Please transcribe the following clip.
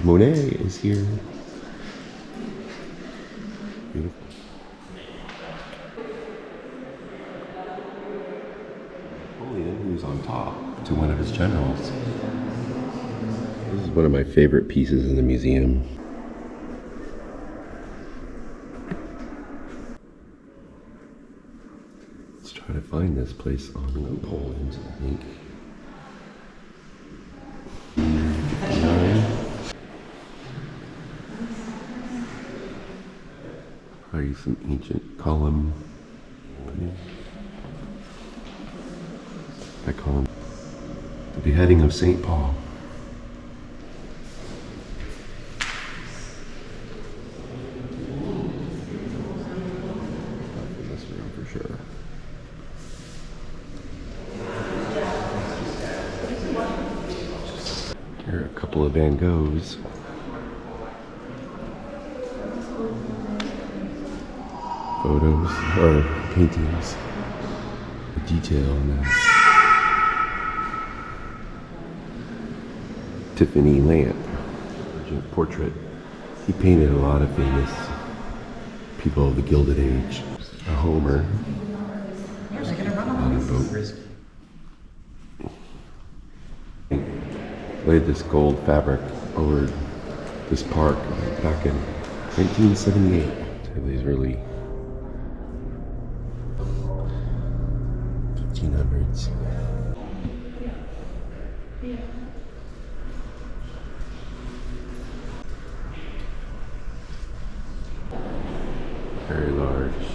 Monet is here. Beautiful. Napoleon, who's on top to one of his generals. This is one of my favorite pieces in the museum. Let's try to find this place on Poland, I think. 59. Probably some ancient column. I call him the beheading of St. Paul. In this room for sure. Here are a couple of Van Goghs. Photos or paintings. The detail in that. Tiffany lamp, portrait. He painted a lot of famous people of the Gilded Age. A Homer. On a boat. Laid this gold fabric over this park back in 1978. So these really 1500s. Very large.